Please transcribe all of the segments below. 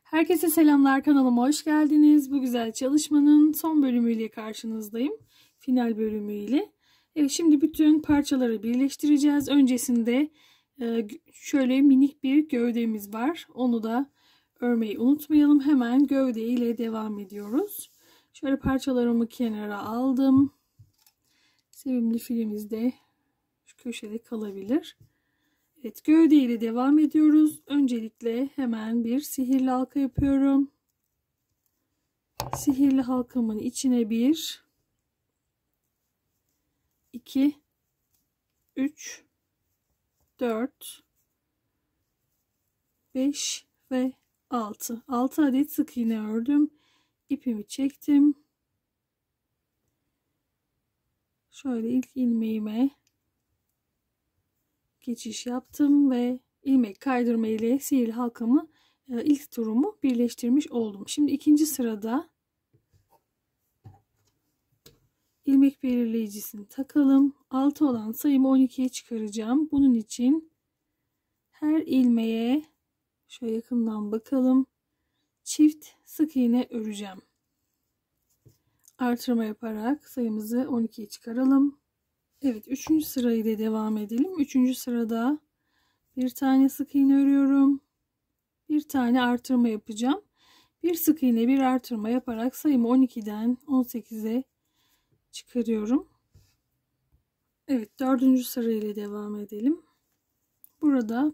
Herkese selamlar, kanalıma hoş geldiniz. Bu güzel çalışmanın son bölümüyle karşınızdayım. Final bölümüyle. Evet, şimdi bütün parçaları birleştireceğiz. Öncesinde şöyle minik bir gövdemiz var. Onu da örmeyi unutmayalım. Hemen gövde ile devam ediyoruz. Şöyle parçalarımı kenara aldım. Sevimli filimiz de şu köşede kalabilir. Evet, gövde ile devam ediyoruz. Öncelikle hemen bir sihirli halka yapıyorum. Sihirli halkamın içine 1, 2, 3, 4, 5 ve 6. 6 adet sık iğne ördüm. İpimi çektim. Şöyle ilk ilmeğime geçiş yaptım ve ilmek kaydırma ile sihirli halkamı ilk turumu birleştirmiş oldum. Şimdi ikinci sırada ilmek belirleyicisini takalım. 6 olan sayımı 12'ye çıkaracağım. Bunun için her ilmeğe şöyle yakından bakalım. Çift sık iğne öreceğim. Artırma yaparak sayımızı 12'ye çıkaralım. Evet, 3. sırayla devam edelim. 3. sırada bir tane sık iğne örüyorum. Bir tane artırma yapacağım. Bir sık iğne bir artırma yaparak sayımı 12'den 18'e çıkarıyorum. Evet, 4. sırayla devam edelim. Burada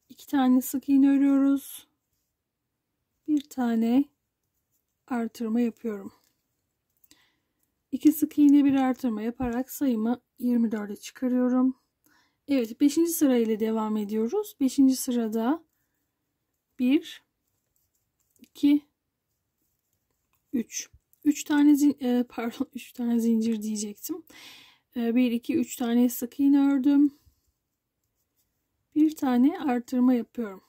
2 tane sık iğne örüyoruz. Bir tane artırma yapıyorum. 2 sık iğne bir artırma yaparak sayımı 24'e çıkarıyorum. Evet, 5. sırayla devam ediyoruz. 5. sırada 1, 2, 3. 3 tane 3 tane zincir diyecektim. 1, 2, 3 tane sık iğne ördüm. Bir tane artırma yapıyorum.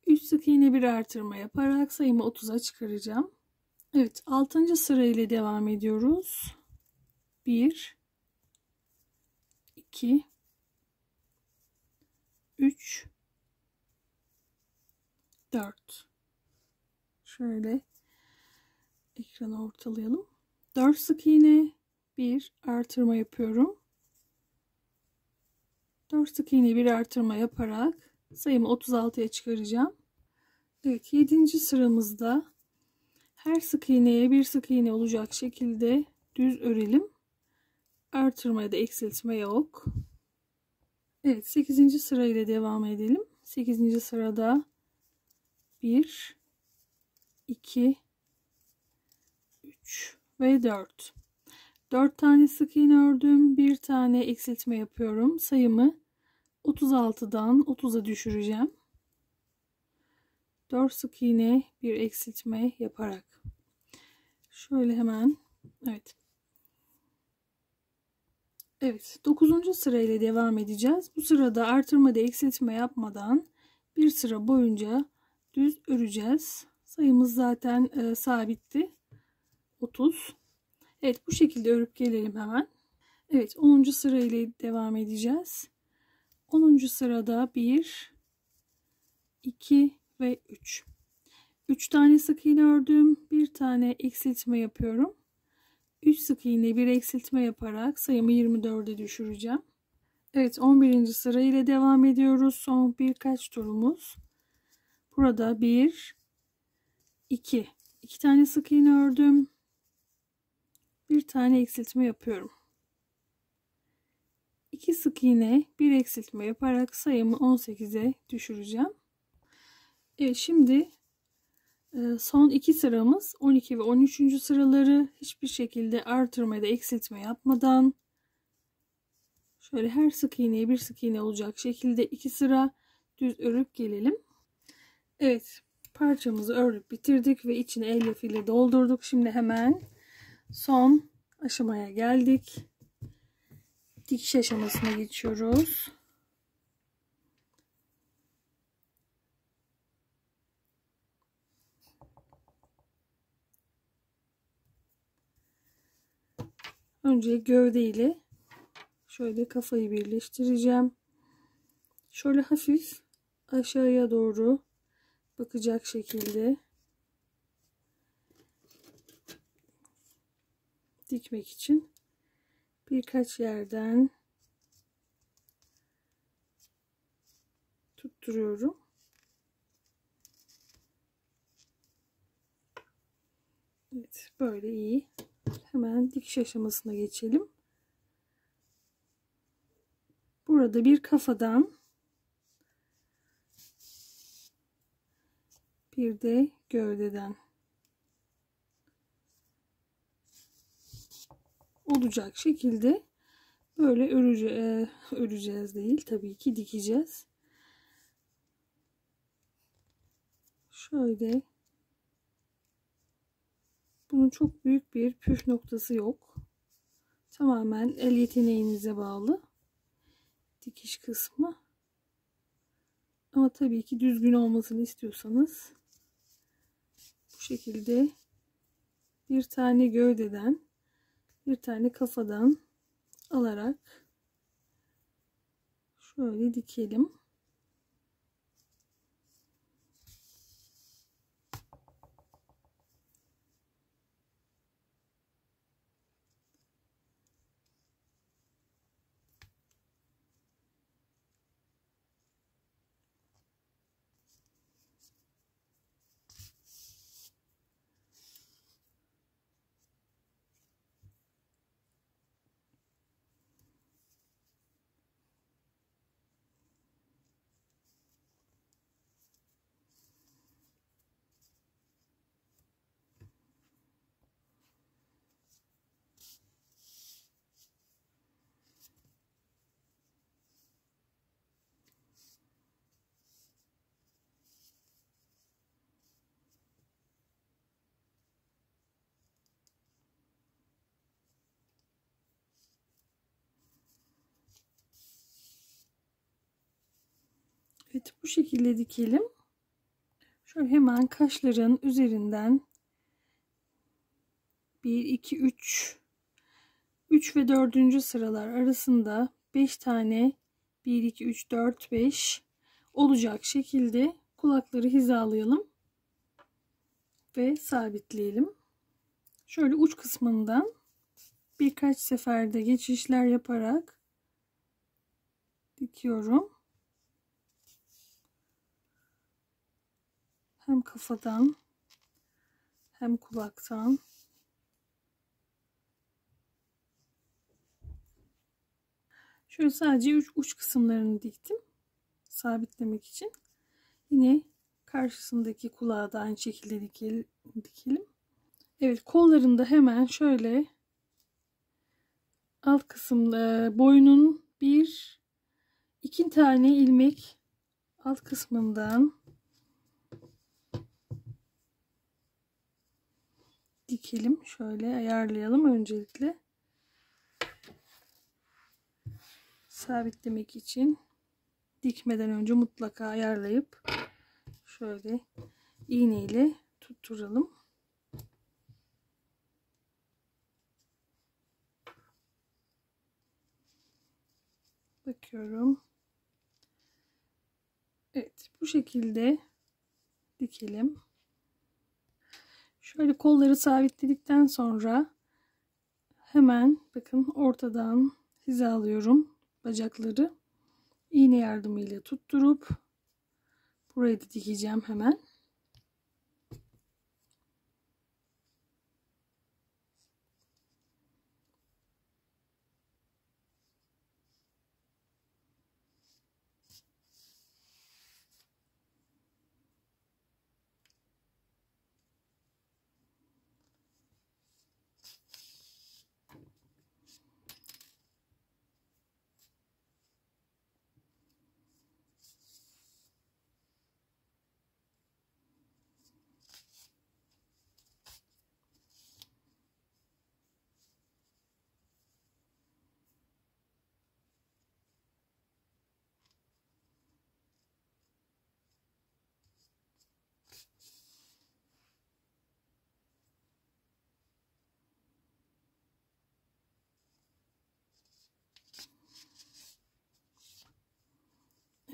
3 sık iğne bir artırma yaparak sayımı 30'a çıkaracağım. Evet, 6. sırayla devam ediyoruz. 1, 2, 3, 4. Şöyle ekranı ortalayalım. 4 sık iğne bir artırma yapıyorum. 4 sık iğne bir artırma yaparak sayımı 36'ya çıkaracağım. Evet, 7. sıramızda her sık iğneye bir sık iğne olacak şekilde düz örelim. Artırma ya da eksiltme yok. Evet, 8. sırayla devam edelim. 8. sırada 1, 2, 3 ve 4. 4 tane sık iğne ördüm. Bir tane eksiltme yapıyorum. Sayımı 36'dan 30'a düşüreceğim. 4 sık iğne bir eksiltme yaparak. Şöyle hemen. Evet. Evet. 9. sırayla devam edeceğiz. Bu sırada artırma da eksiltme yapmadan bir sıra boyunca düz öreceğiz. Sayımız zaten sabitti. 30. Evet, bu şekilde örüp gelelim hemen. Evet, 10. sırayla devam edeceğiz. 10. sırada 1, 2 ve 3. 3 tane sık iğne ördüm. Bir tane eksiltme yapıyorum. 3 sık iğne bir eksiltme yaparak sayımı 24'e düşüreceğim. Evet, 11. sırayla devam ediyoruz. Son birkaç turumuz. Burada 1, 2. 2 tane sık iğne ördüm. Bir tane eksiltme yapıyorum. 2 sık iğne bir eksiltme yaparak sayımı 18'e düşüreceğim. Evet, şimdi son 2 sıramız 12 ve 13. sıraları hiçbir şekilde artırma ya da eksiltme yapmadan şöyle her sık iğneye bir sık iğne olacak şekilde 2 sıra düz örüp gelelim. Evet, parçamızı örüp bitirdik ve içine elyaf ile doldurduk. Şimdi hemen son aşamaya geldik. Dikiş aşamasına geçiyoruz. Önce gövde ile şöyle kafayı birleştireceğim. Şöyle hafif aşağıya doğru bakacak şekilde dikmek için birkaç yerden tutturuyorum. Evet, böyle iyi. Hemen dikiş aşamasına geçelim. Burada bir kafadan, bir de gövdeden olacak şekilde böyle öreceğiz değil, tabii ki dikeceğiz. Şöyle, bunun çok büyük bir püf noktası yok. Tamamen el yeteneğinize bağlı dikiş kısmı. Ama tabii ki düzgün olmasını istiyorsanız bu şekilde bir tane gövdeden, bir tane kafadan alarak şöyle dikelim. Evet, bu şekilde dikelim. Şöyle hemen kaşların üzerinden 1, 2, 3 ve 4. sıralar arasında 5 tane 1, 2, 3, 4, 5 olacak şekilde kulakları hizalayalım ve sabitleyelim. Şöyle uç kısmından birkaç seferde geçişler yaparak dikiyorum. Hem kafadan hem kulaktan. Şöyle sadece uç kısımlarını diktim sabitlemek için. Yine karşısındaki kulağı da aynı şekilde dikelim. Evet, kollarında hemen şöyle alt kısımda boynun 2 tane ilmek alt kısmından dikelim. Şöyle ayarlayalım öncelikle. Sabitlemek için dikmeden önce mutlaka ayarlayıp şöyle iğne ile tutturalım. Bakıyorum. Evet, bu şekilde dikelim. Şöyle kolları sabitledikten sonra hemen bakın ortadan hizalıyorum bacakları. İğne yardımıyla tutturup burayı da dikeceğim hemen.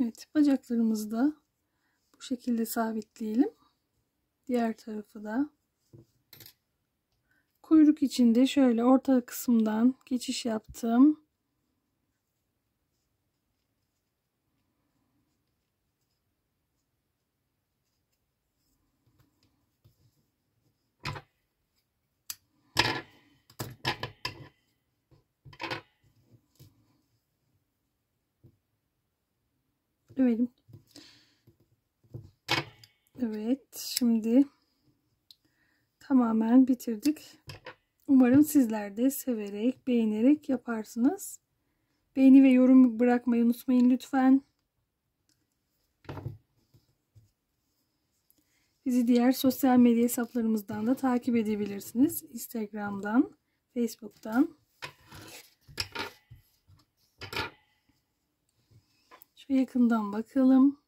Evet, bacaklarımızı da bu Bu şekilde sabitleyelim. Diğer tarafı da. Kuyruk içinde şöyle orta kısımdan geçiş yaptım. Evet. Evet, şimdi tamamen bitirdik. Umarım sizler de severek, beğenerek yaparsınız. Beğeni ve yorum bırakmayı unutmayın lütfen. Bizi diğer sosyal medya hesaplarımızdan da takip edebilirsiniz. Instagram'dan, Facebook'tan. Şu yakından bakalım.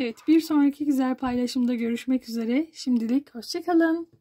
Evet, bir sonraki güzel paylaşımda görüşmek üzere. Şimdilik hoşça kalın.